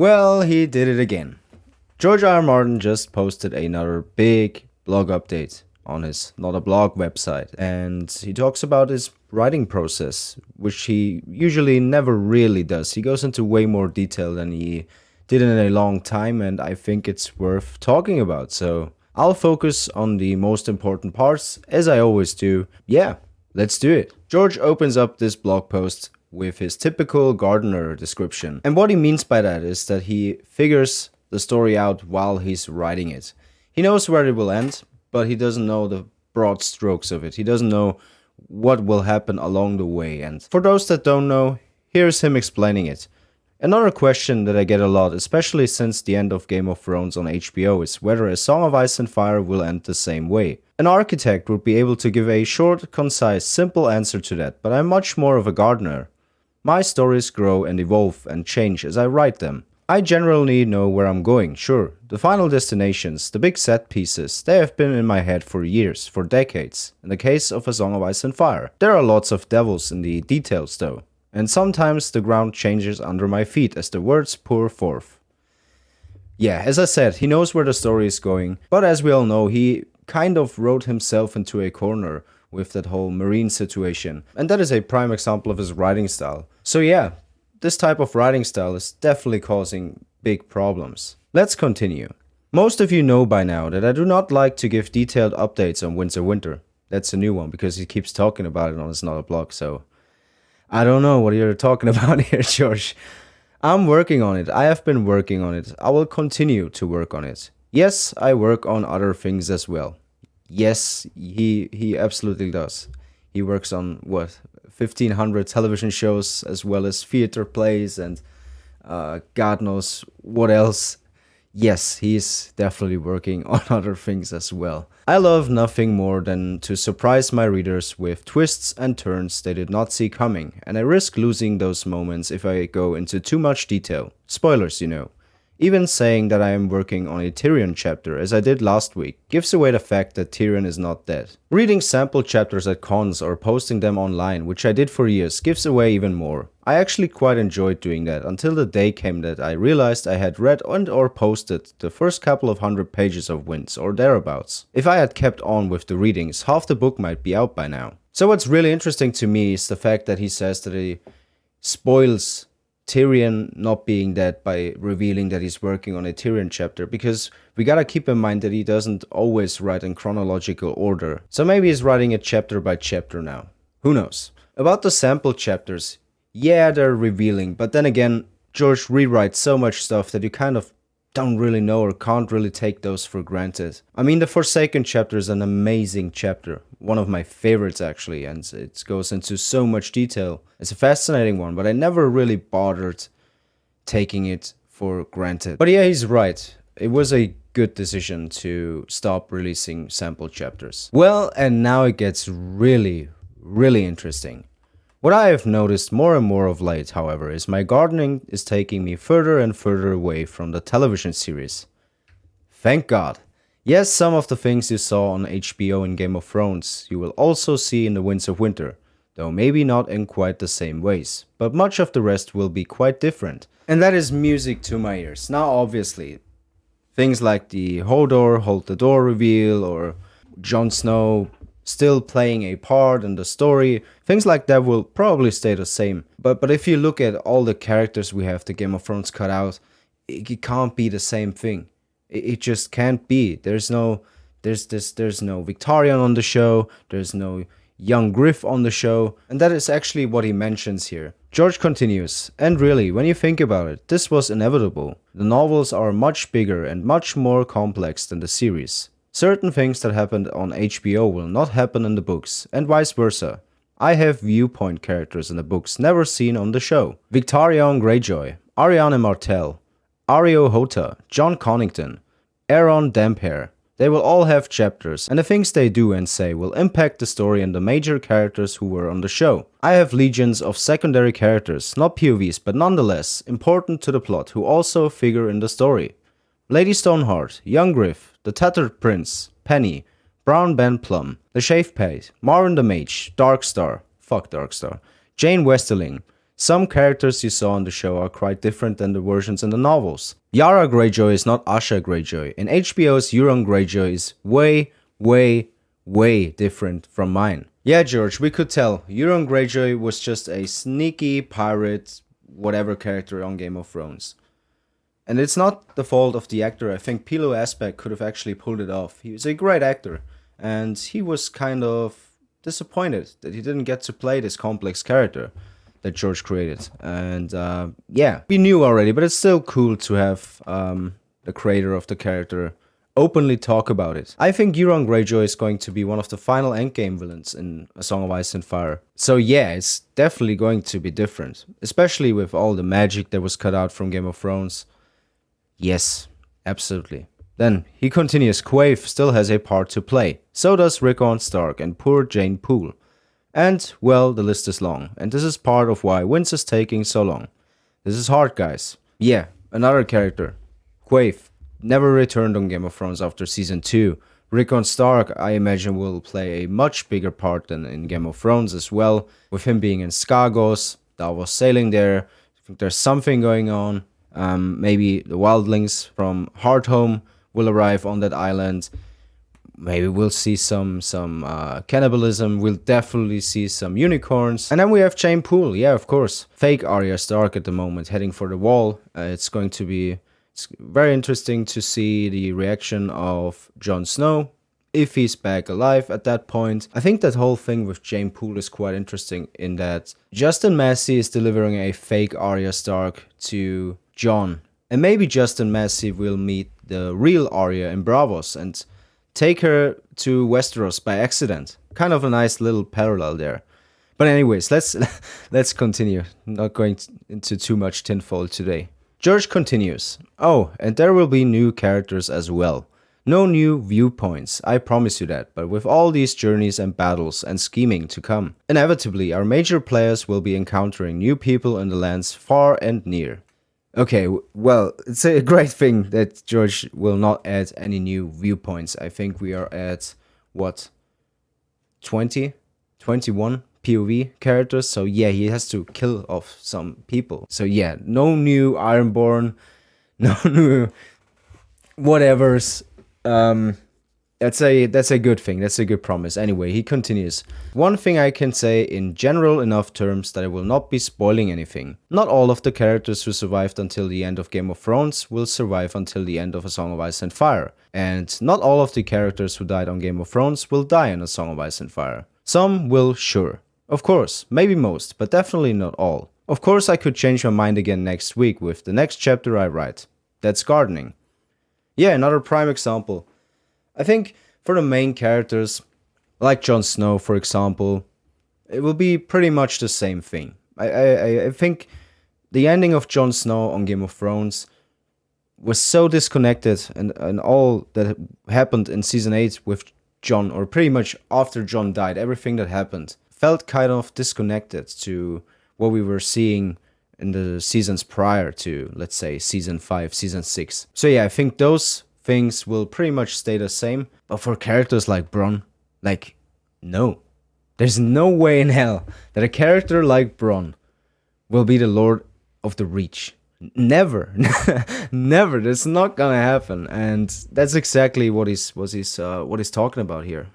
Well, he did it again. George R. R. Martin just posted another big blog update on his Not a Blog website, and he talks about his writing process, which he usually never really does. He goes into way more detail than he did in a long time, and I think it's worth talking about. So I'll focus on the most important parts, as I always do. Yeah, let's do it. George opens up this blog post with his typical gardener description. And what he means by that is that he figures the story out while he's writing it. He knows where it will end, but he doesn't know the broad strokes of it. He doesn't know what will happen along the way. And for those that don't know, here's him explaining it. Another question that I get a lot, especially since the end of Game of Thrones on HBO, is whether A Song of Ice and Fire will end the same way. An architect would be able to give a short, concise, simple answer to that, but I'm much more of a gardener. My stories grow and evolve and change as I write them. I generally know where I'm going, sure. The final destinations, the big set pieces, they have been in my head for years, for decades. In the case of A Song of Ice and Fire. There are lots of devils in the details though. And sometimes the ground changes under my feet as the words pour forth. Yeah, as I said, he knows where the story is going, but as we all know, he kind of wrote himself into a corner with that whole marine situation. And that is a prime example of his writing style. So yeah, this type of writing style is definitely causing big problems. Let's continue. Most of you know by now that I do not like to give detailed updates on Winter. That's a new one because he keeps talking about it on his Not a Blog, so I don't know what you're talking about here, George. I'm working on it. I have been working on it. I will continue to work on it. Yes, I work on other things as well. Yes, he absolutely does. He works on, 1,500 television shows as well as theater plays and God knows what else. Yes, he's definitely working on other things as well. I love nothing more than to surprise my readers with twists and turns they did not see coming, and I risk losing those moments if I go into too much detail. Spoilers, you know. Even saying that I am working on a Tyrion chapter, as I did last week, gives away the fact that Tyrion is not dead. Reading sample chapters at cons or posting them online, which I did for years, gives away even more. I actually quite enjoyed doing that until the day came that I realized I had read and or posted the first couple of 100 pages of Winds or thereabouts. If I had kept on with the readings, half the book might be out by now. So what's really interesting to me is the fact that he says that he spoils Tyrion not being dead by revealing that he's working on a Tyrion chapter, because we gotta keep in mind that he doesn't always write in chronological order. So maybe he's writing it chapter by chapter now. Who knows? About the sample chapters, yeah, they're revealing, but then again, George rewrites so much stuff that you kind of don't really know or can't really take those for granted. I mean, the Forsaken chapter is an amazing chapter. One of my favorites actually, and it goes into so much detail. It's a fascinating one, but I never really bothered taking it for granted. But yeah, he's right. It was a good decision to stop releasing sample chapters. Well, and now it gets really, really interesting. What I have noticed more and more of late, however, is my gardening is taking me further and further away from the television series. Thank God. Yes, some of the things you saw on HBO in Game of Thrones, you will also see in The Winds of Winter, though maybe not in quite the same ways, but much of the rest will be quite different. And that is music to my ears. Now obviously, things like the Hodor hold the door reveal, or Jon Snow still playing a part in the story, things like that will probably stay the same. But if you look at all the characters we have the Game of Thrones cut out, it can't be the same thing. It just can't be. There's no Victarion on the show, there's no young Griff on the show, and that is actually what he mentions here. George continues, and really, when you think about it, this was inevitable. The novels are much bigger and much more complex than the series. Certain things that happened on HBO will not happen in the books, and vice versa. I have viewpoint characters in the books never seen on the show. Victarion Greyjoy, Arianne Martell, Areo Hota, John Connington, Aeron Damphair. They will all have chapters, and the things they do and say will impact the story and the major characters who were on the show. I have legions of secondary characters, not POVs, but nonetheless important to the plot, who also figure in the story. Lady Stoneheart, Young Griff, the Tattered Prince, Penny, Brown Ben Plum, the Shave Pate, Marvin the Mage, Darkstar, fuck Darkstar, Jane Westerling, Some characters you saw on the show are quite different than the versions in the novels. Yara Greyjoy is not Asha Greyjoy, and HBO's Euron Greyjoy is way different from mine. Yeah, George, we could tell. Euron Greyjoy was just a sneaky pirate, whatever character on Game of Thrones. And it's not the fault of the actor. I think Pilo Asbeck could have actually pulled it off. He was a great actor, and he was kind of disappointed that he didn't get to play this complex character that George created. And yeah, we knew already, but it's still cool to have the creator of the character openly talk about it. I think Euron Greyjoy is going to be one of the final endgame villains in A Song of Ice and Fire. So yeah, it's definitely going to be different, especially with all the magic that was cut out from Game of Thrones. Yes, absolutely. Then he continues, Quaife still has a part to play. So does Rickon Stark and poor Jane Poole. And, well, the list is long, and this is part of why Winds is taking so long. This is hard, guys. Yeah, another character. Quaife never returned on Game of Thrones after Season 2. Rickon Stark, I imagine, will play a much bigger part than in Game of Thrones as well, with him being in Skagos, Davos sailing there. I think there's something going on. Maybe the wildlings from Hardhome will arrive on that island. Maybe we'll see some cannibalism. We'll definitely see some unicorns. And then we have Jane Poole. Yeah, of course. Fake Arya Stark at the moment, heading for the wall. It's very interesting to see the reaction of Jon Snow, if he's back alive at that point. I think that whole thing with Jane Poole is quite interesting in that Justin Massey is delivering a fake Arya Stark to Jon. And maybe Justin Massey will meet the real Arya in Braavos and take her to Westeros by accident. Kind of a nice little parallel there. But anyways, let's continue. Not going into too much tinfoil today. George continues. Oh, and there will be new characters as well. No new viewpoints, I promise you that, but with all these journeys and battles and scheming to come, inevitably our major players will be encountering new people in the lands far and near. Okay, well, it's a great thing that George will not add any new viewpoints. I think we are at, 20? 21 POV characters? So yeah, he has to kill off some people. So yeah, no new Ironborn, no new whatevers. That's a good thing. That's a good promise. Anyway, he continues. One thing I can say in general enough terms that I will not be spoiling anything. Not all of the characters who survived until the end of Game of Thrones will survive until the end of A Song of Ice and Fire. And not all of the characters who died on Game of Thrones will die in A Song of Ice and Fire. Some will, sure. Of course, maybe most, but definitely not all. Of course, I could change my mind again next week with the next chapter I write. That's gardening. Yeah, another prime example. I think for the main characters, like Jon Snow, for example, it will be pretty much the same thing. I think the ending of Jon Snow on Game of Thrones was so disconnected, and all that happened in Season 8 with Jon, or pretty much after Jon died, everything that happened felt kind of disconnected to what we were seeing in the seasons prior to, let's say, Season 5, Season 6. So yeah, I think those things will pretty much stay the same. But for characters like Bronn, no. There's no way in hell that a character like Bronn will be the Lord of the Reach. Never. Never. That's not gonna happen. And that's exactly what he's talking about here.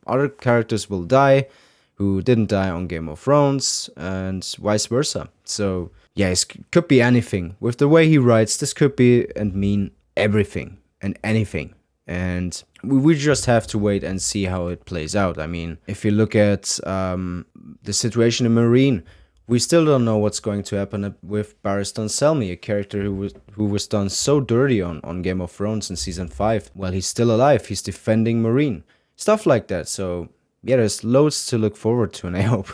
Other characters will die who didn't die on Game of Thrones, and vice versa. So yeah, it could be anything. With the way he writes, this could be and mean everything and anything. And we just have to wait and see how it plays out. I mean, if you look at the situation in Meereen, we still don't know what's going to happen with Barristan Selmy, a character who was done so dirty on Game of Thrones in Season 5. Well, he's still alive. He's defending Meereen. Stuff like that. So yeah, there's loads to look forward to, and I hope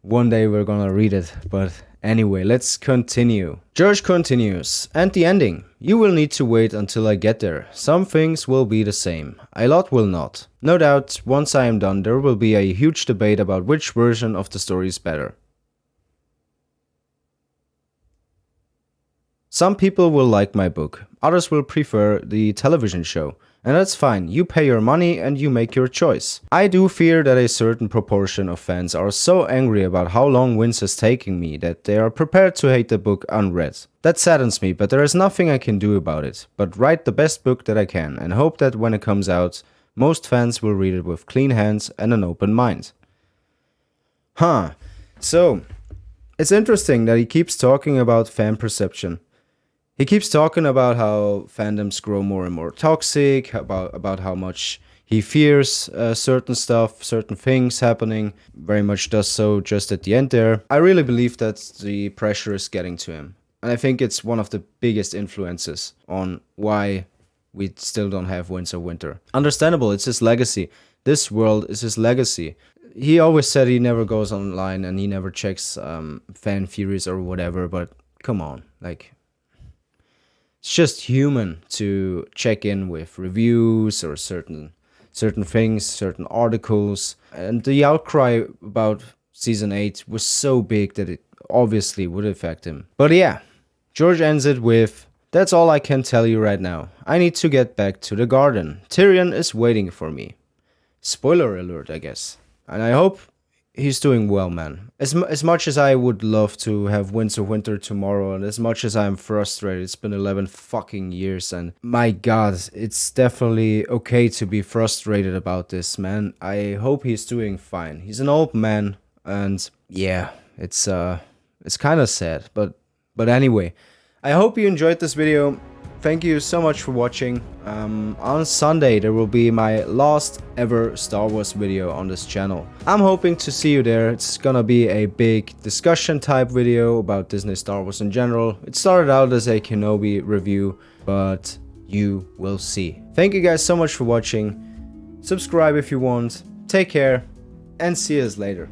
one day we're gonna read it. But anyway, let's continue. George continues. And the ending. You will need to wait until I get there. Some things will be the same. A lot will not. No doubt, once I am done, there will be a huge debate about which version of the story is better. Some people will like my book. Others will prefer the television show. And that's fine, you pay your money and you make your choice. I do fear that a certain proportion of fans are so angry about how long Winds is taking me that they are prepared to hate the book unread. That saddens me, but there is nothing I can do about it, but write the best book that I can and hope that when it comes out, most fans will read it with clean hands and an open mind. So, it's interesting that he keeps talking about fan perception. He keeps talking about how fandoms grow more and more toxic, about how much he fears certain stuff, certain things happening, very much does so just at the end there. I really believe that the pressure is getting to him. And I think it's one of the biggest influences on why we still don't have Winds of Winter. Understandable, it's his legacy. This world is his legacy. He always said he never goes online and he never checks fan theories or whatever, but come on, like... It's just human to check in with reviews or certain things, certain articles. And the outcry about Season 8 was so big that it obviously would affect him. But yeah, George ends it with, "That's all I can tell you right now. I need to get back to the garden. Tyrion is waiting for me." Spoiler alert, I guess. And I hope he's doing well, man. As much as I would love to have Winds of Winter tomorrow, and as much as I'm frustrated, it's been 11 fucking years, and my god, it's definitely okay to be frustrated about this, man. I hope he's doing fine. He's an old man, and yeah, it's kind of sad, but anyway, I hope you enjoyed this video. Thank you so much for watching. On Sunday there will be my last ever Star Wars video on this channel. I'm hoping to see you there. It's gonna be a big discussion type video about Disney Star Wars in general. It started out as a Kenobi review, but you will see. Thank you guys so much for watching. Subscribe if you want. Take care and see us later.